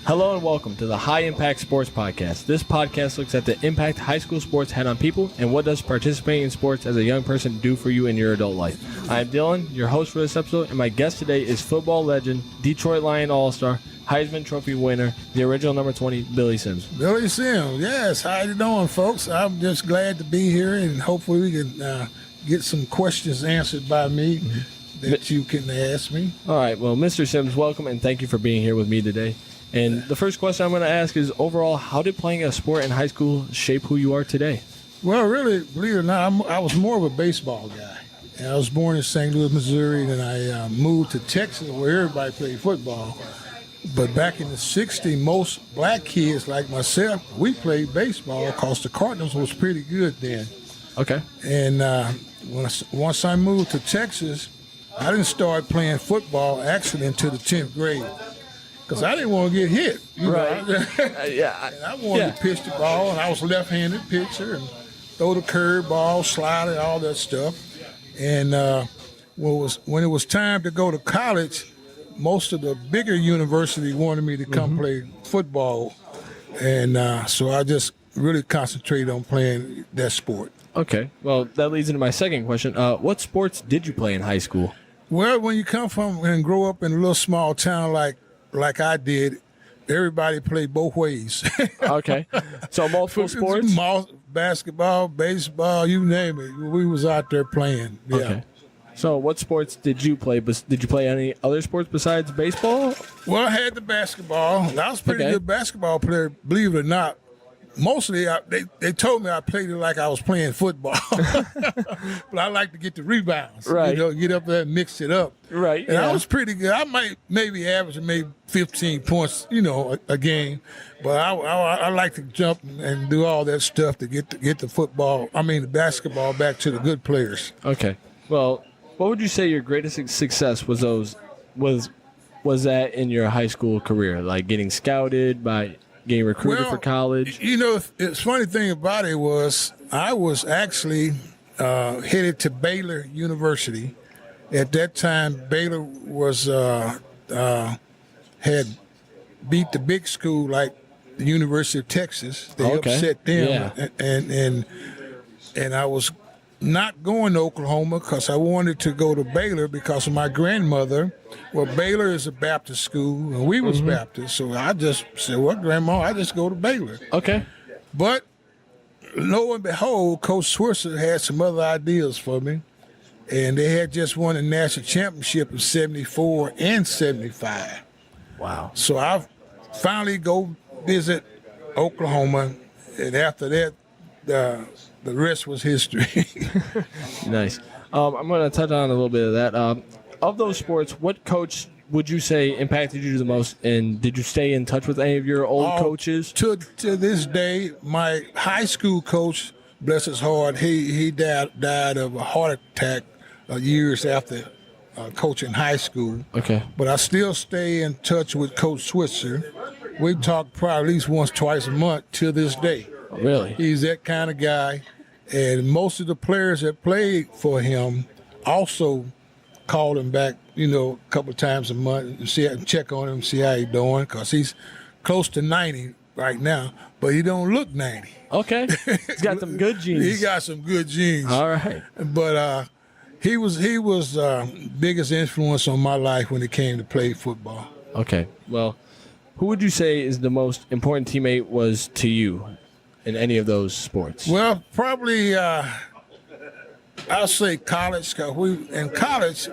Hello and welcome to the High Impact Sports Podcast. This podcast looks at the impact high school sports had on people and what does participating in sports as a young person do for you in your adult life. I'm Dylan, your host for this episode, and my guest today is football legend, Detroit Lion All-Star, Heisman Trophy winner, the original number 20, Billy Sims. Billy Sims, yes. How you doing, folks? I'm just glad to be here, and hopefully we can get some questions answered by me that you can ask me. All right. Well, Mr. Sims, welcome, and thank you for being here with me today. And the first question I'm going to ask is, overall, how did playing a sport in high school shape who you are today? Well, really, believe it or not, I was more of a baseball guy. And I was born in St. Louis, Missouri, and I moved to Texas where everybody played football. But back in the 60s, most black kids like myself, we played baseball because the Cardinals was pretty good then. Okay. And once I moved to Texas, I didn't start playing football actually until the 10th grade. Because I didn't want to get hit. Right. Yeah. And I wanted to pitch the ball, and I was a left-handed pitcher, and throw the curve ball, slide it, all that stuff. And when it was time to go to college, most of the bigger universities wanted me to come play football. And so I just really concentrated on playing that sport. Okay. Well, that leads into my second question. What sports did you play in high school? Well, when you come from and grow up in a little small town like I did, everybody played both ways. Okay. So multiple sports? Basketball, baseball, you name it. We was out there playing. Yeah. Okay. So what sports did you play? Did you play any other sports besides baseball? Well, I had the basketball. I was a pretty good basketball player, believe it or not. Mostly, they told me I played it like I was playing football. But I like to get the rebounds. Right. Get up there and mix it up. Right. And I was pretty good. I might maybe average 15 points, a game. But I like to jump and do all that stuff to get the basketball back to the good players. Okay. Well, what would you say your greatest success was that in your high school career? Like getting scouted by getting recruited for college? It's funny thing about it was I was actually headed to Baylor University. At that time, Baylor was had beat the big school like the University of Texas. They upset them, and I was not going to Oklahoma because I wanted to go to Baylor because of my grandmother. Well, Baylor is a Baptist school, and we was Baptist, so I just said, well, Grandma, I just go to Baylor. Okay. But lo and behold, Coach Switzer had some other ideas for me, and they had just won a national championship in 74 and 75. Wow. So I finally go visit Oklahoma, and after that, the rest was history. Nice. I'm going to touch on a little bit of that. Of those sports, what coach would you say impacted you the most, and did you stay in touch with any of your old coaches? To this day, my high school coach, bless his heart, he died of a heart attack years after coaching high school. Okay. But I still stay in touch with Coach Switzer. We talk probably at least once, twice a month to this day. Really? He's that kind of guy. And most of the players that played for him also called him back, a couple of times a month and check on him, see how he's doing, because he's close to 90 right now, but he don't look 90. Okay. He's got some good genes. He got some good genes. All right. But he was biggest influence on my life when it came to play football. Okay. Well, who would you say is the most important teammate was to you in any of those sports? Well, probably I'll say college, because in college,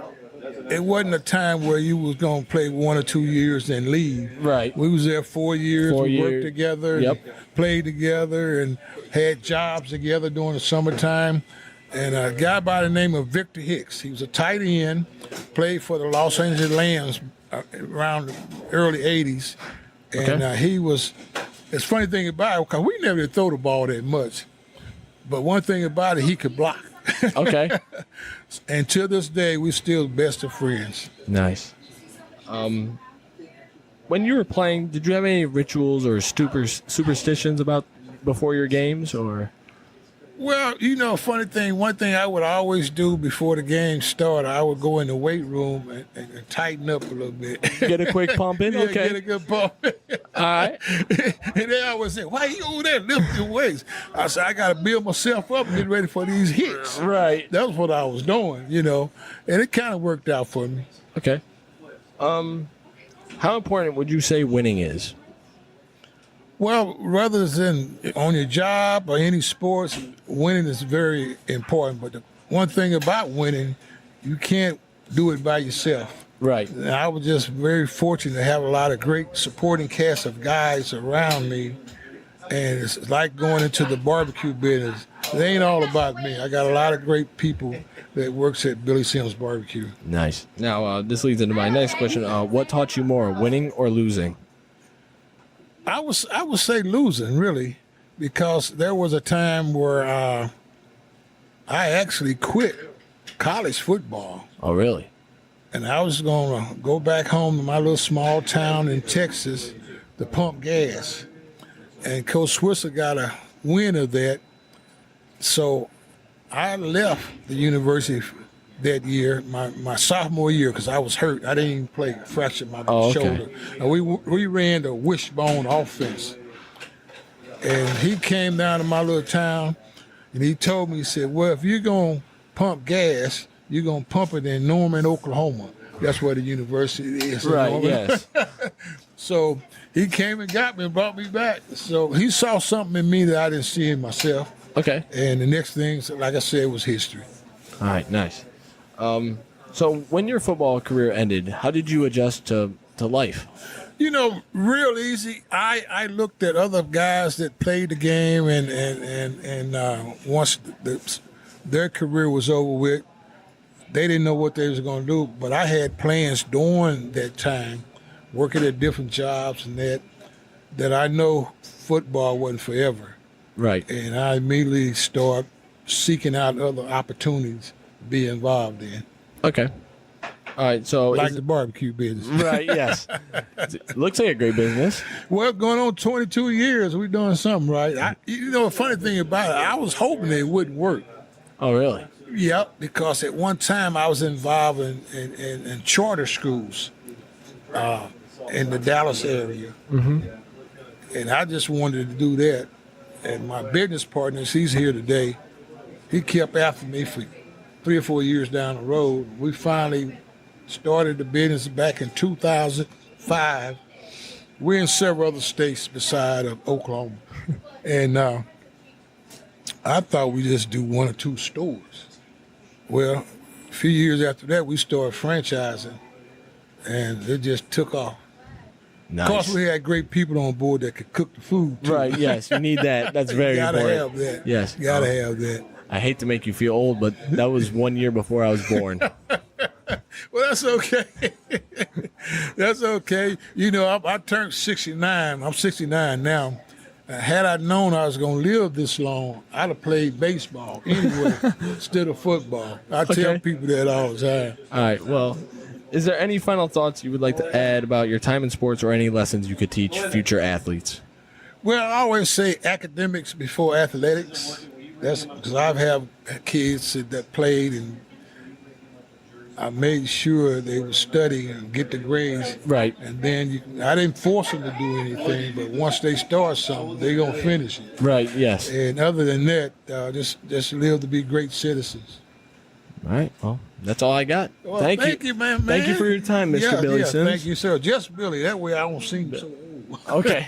it wasn't a time where you was going to play 1 or 2 years and leave. Right. We was there 4 years. We worked together, Yep. and played together, and had jobs together during the summertime. And a guy by the name of Victor Hicks, he was a tight end, played for the Los Angeles Rams around the early 80s. And he was, it's a funny thing about it, because we never throw the ball that much. But one thing about it, he could block. Okay. And to this day, we're still best of friends. Nice. When you were playing, did you have any rituals or superstitions about before your games, or? Well, funny thing, one thing I would always do before the game started, I would go in the weight room and tighten up a little bit. Get a quick pump in? Yeah, Okay. get a good pump in. All right. And they always say, why you over there lifting weights? I said, I got to build myself up and get ready for these hits. Right. That was what I was doing, and it kind of worked out for me. Okay. How important would you say winning is? Well, rather than on your job or any sports, winning is very important. But the one thing about winning, you can't do it by yourself. Right. And I was just very fortunate to have a lot of great supporting cast of guys around me. And it's like going into the barbecue business. It ain't all about me. I got a lot of great people that works at Billy Sims Barbecue. Nice. Now, this leads into my next question. What taught you more, winning or losing? I would say losing, really, because there was a time where I actually quit college football. Oh, really? And I was going to go back home to my little small town in Texas to pump gas. And Coach Switzer got a win of that. So I left the university that year, my sophomore year, because I was hurt. I didn't even play, fractured my shoulder. And we ran the wishbone offense. And he came down to my little town, and he told me, he said, well, if you're going to pump gas, you're going to pump it in Norman, Oklahoma. That's where the university is. Right, yes. So he came and got me and brought me back. So he saw something in me that I didn't see in myself. Okay. And the next thing, like I said, was history. All right, nice. So when your football career ended, how did you adjust to life? Real easy. I looked at other guys that played the game, and once their career was over with, they didn't know what they was going to do. But I had plans during that time, working at different jobs and that I know football wasn't forever. Right. And I immediately started seeking out other opportunities to be involved in. Okay. All right, so like the barbecue business. Right, yes. Looks like a great business. Well, going on 22 years, we're doing something right. A funny thing about it, I was hoping it wouldn't work. Oh, really? Yep, because at one time I was involved in charter schools in the Dallas area. Mm-hmm. And I just wanted to do that. And my business partner, he's here today, he kept after me for 3 or 4 years down the road. We finally started the business back in 2005. We're in several other states beside of Oklahoma. And I thought we just do 1 or 2 stores. Well, a few years after that, we started franchising, and it just took off. Nice. Of course, we had great people on board that could cook the food, too. Right, yes, you need that. That's very important. You gotta have that. Yes. You gotta have that. I hate to make you feel old, but that was 1 year before I was born. Well, that's okay. That's okay. I turned 69. I'm 69 now. Had I known I was going to live this long, I'd have played baseball anyway instead of football. I tell people that all the time. All right. Well, is there any final thoughts you would like to add about your time in sports or any lessons you could teach future athletes? Well, I always say academics before athletics. That's because I've had kids that played, and I made sure they would study and get the grades. Right. And then I didn't force them to do anything, but once they start something, they're going to finish it. Right, yes. And other than that, just live to be great citizens. All right. Well, that's all I got. Well, thank you, man. Thank you for your time, Mr. Billy Sims. Thank you, sir. Just Billy. That way I don't seem so old. Okay.